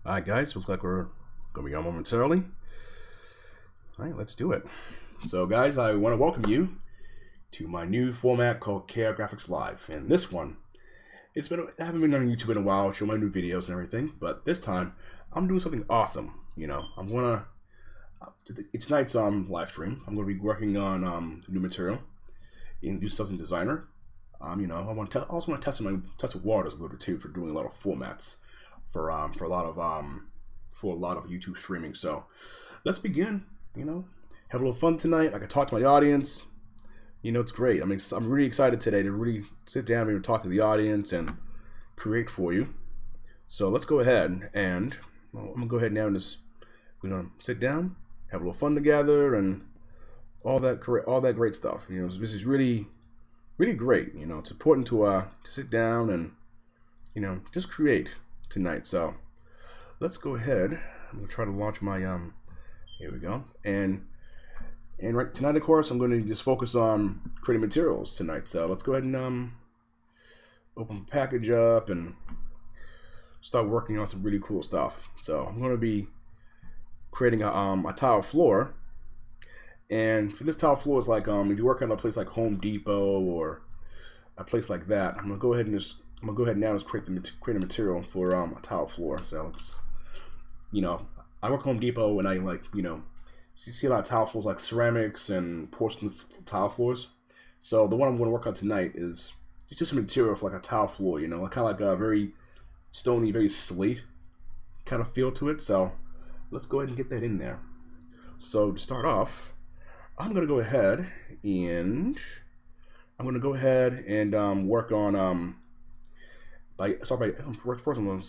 Alright guys, looks like we're going to be on momentarily. Alright, let's do it. So guys, I want to welcome you to my new format called KRGraphics Live. And this one, I haven't been on YouTube in a while, show my new videos and everything, but this time, I'm doing something awesome. You know, I'm going to, tonight's live stream, I'm going to be working on new material in New Stuff in Designer. You know, I also want to test the waters a little bit too for doing a lot of formats for a lot of YouTube streaming. So let's begin. You know, have a little fun tonight. I can talk to my audience. You know, it's great. I'm really excited today to really sit down and talk to the audience and create for you. So let's go ahead and I'm gonna go ahead now and just sit down, have a little fun together, and all that great stuff. You know, this is really great. You know, it's important to sit down and, you know, just create tonight. So let's go ahead. I'm gonna try to launch my here we go. And right tonight, of course, I'm going to just focus on creating materials tonight. So let's go ahead and open the package up and start working on some really cool stuff. So I'm going to be creating a tile floor. And for this tile floor, is like if you work on a place like Home Depot or a place like that, I'm gonna go ahead now and create a material for a tile floor. So it's, you know, I work at Home Depot and I see a lot of tile floors like ceramics and porcelain tile floors. So the one I'm gonna work on tonight is just a material for like a tile floor. You know, kind of like a very stony, very slate kind of feel to it. So let's go ahead and get that in there. So to start off, I'm gonna go ahead and work on first I'm gonna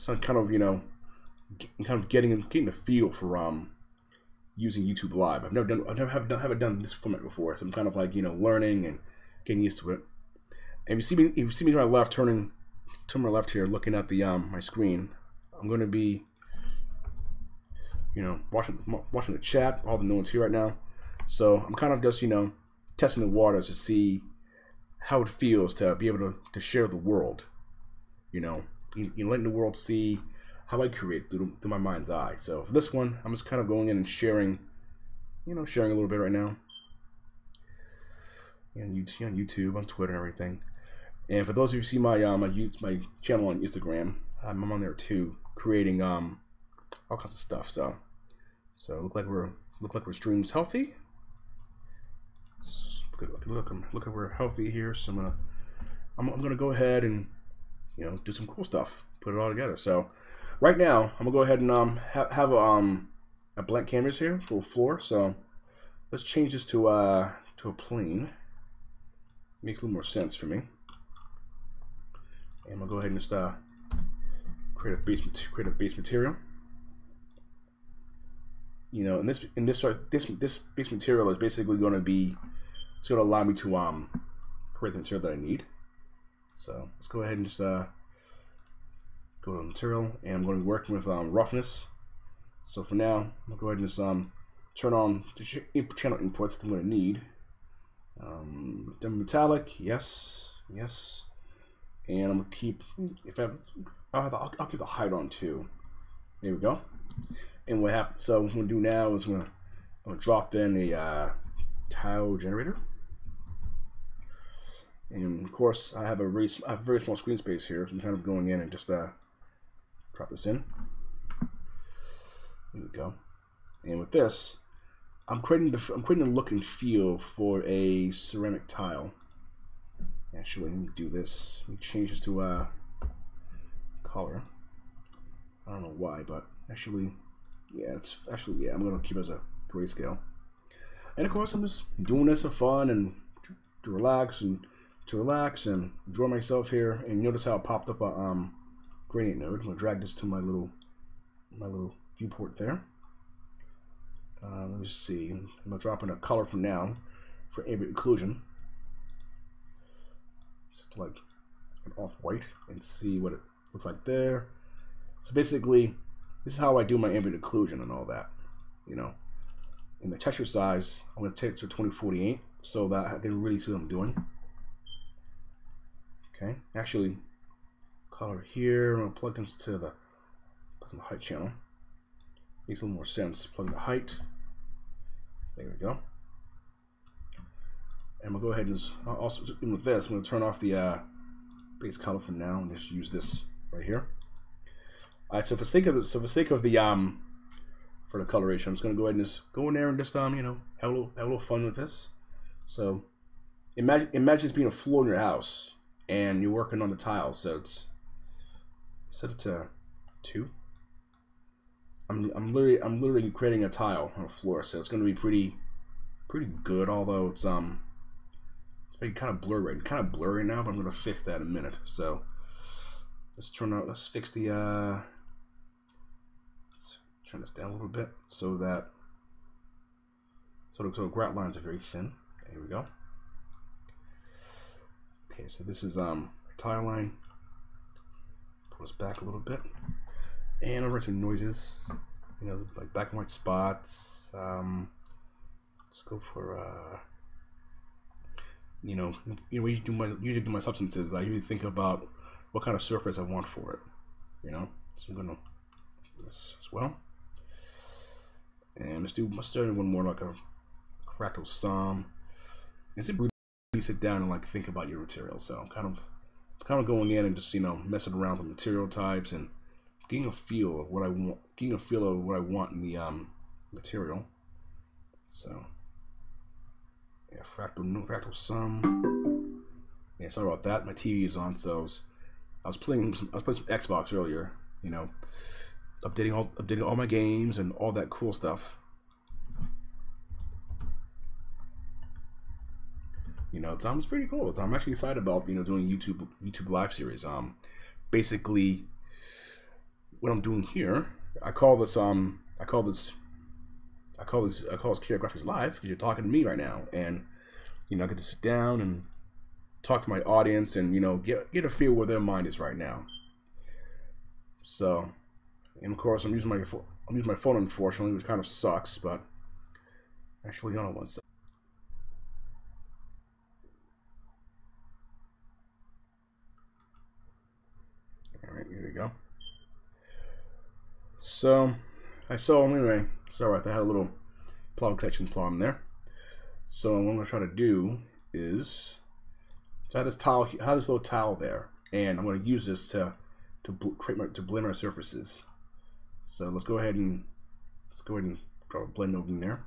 kind of getting the feel for using YouTube Live. I haven't done this format before, so I'm kind of like, you know, learning and getting used to it. And if you see me to my left, turn my left here, looking at the my screen, I'm gonna be, you know, watching the chat. All the notes here right now. So I'm kind of just, you know, testing the waters to see how it feels to be able to share the world. You know, letting the world see how I create through my mind's eye. So for this one, I'm just kind of going in and sharing a little bit right now. And on YouTube, on Twitter, and everything. And for those of you who see my my channel on Instagram, I'm on there too, creating all kinds of stuff. So look like we're streams healthy. Look like we're healthy here. So I'm gonna go ahead and, you know, do some cool stuff, put it all together. So right now I'm gonna go ahead and have a blank canvas here for a floor. So let's change this to a plane. Makes a little more sense for me. And I'm gonna go ahead and just create a base material. You know, and this base material is basically going to be, it's going to allow me to create the material that I need. So let's go ahead and just go to material, and I'm going to be working with roughness. So for now, I'm going to go ahead and just turn on the channel inputs that I'm going to need. Metallic, yes, and I'm going to keep, I'll keep the height on too. There we go. And what happens? So what I'm gonna do now is I'm gonna drop in a tile generator, and of course I have a very small screen space here, so I'm kind of going in and just drop this in. There we go. And with this, I'm creating a look and feel for a ceramic tile. Actually, let me do this. Let me change this to color. I don't know why, but actually. Yeah, I'm gonna keep it as a grayscale. And of course, I'm just doing this for fun and to relax and enjoy myself here. And notice how it popped up a gradient node. I'm gonna drag this to my little viewport there. Let me see. I'm gonna drop in a color for now for ambient occlusion. Just like an off-white and see what it looks like there. So basically, this is how I do my ambient occlusion and all that, you know. In the texture size, I'm going to take it to 2048 so that I can really see what I'm doing. Okay, actually, color here. I'm going to plug this to the from the height channel. Makes a little more sense. Plug in the height. There we go. And we'll go ahead and just, also with this, I'm going to turn off the base color for now and just use this right here. All right, so for sake of the for the coloration, I'm just going to go ahead and just go in there and just you know, have a little fun with this. So imagine it's being a floor in your house and you're working on the tiles. So it's set it to 2. I'm literally creating a tile on the floor, so it's going to be pretty good. Although it's very kind of blurry now, but I'm going to fix that in a minute. So let's fix the let's turn this down a little bit so the grout lines are very thin. Here we go. Okay, so this is tile line. Pull this back a little bit. And over to noises, you know, like black and white spots. Let's go for you know, when you usually do my substances, I usually think about what kind of surface I want for it. You know, so I'm gonna do this as well. And let's do one more like a fractal sum. It's really sit down and like think about your material. So I'm kind of going in and just, you know, messing around with material types and getting a feel of what I want, in the material. So yeah, fractal sum. Yeah, sorry about that. My TV is on, so I was playing some Xbox earlier. You know, updating all my games and all that cool stuff. You know, it's pretty cool. I'm actually excited about, you know, doing YouTube live series. Basically, what I'm doing here, I call this KRGraphics Live because you're talking to me right now, and you know, I get to sit down and talk to my audience and, you know, get a feel where their mind is right now. So, and of course, I'm using my phone, unfortunately, which kind of sucks, but actually, hold on one second. All right, here we go. So anyway, sorry about that. I had a little plug connection problem there. So what I'm going to try to do is, so I have this little tile there, and I'm going to use this to blend my surfaces. So let's go ahead and draw a blend over in there.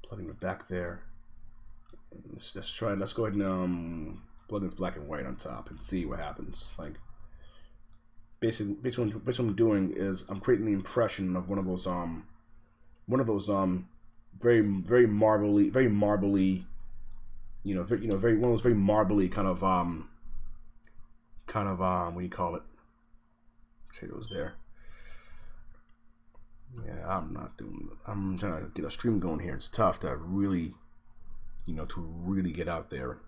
Plug in the back there. And let's go ahead and plug in black and white on top and see what happens. Like, basically what I'm doing is I'm creating the impression of one of those very marbly, you know, one of those very marbly kind of what do you call it? Potatoes there. Yeah, I'm trying to get a stream going here. It's tough to really, you know, get out there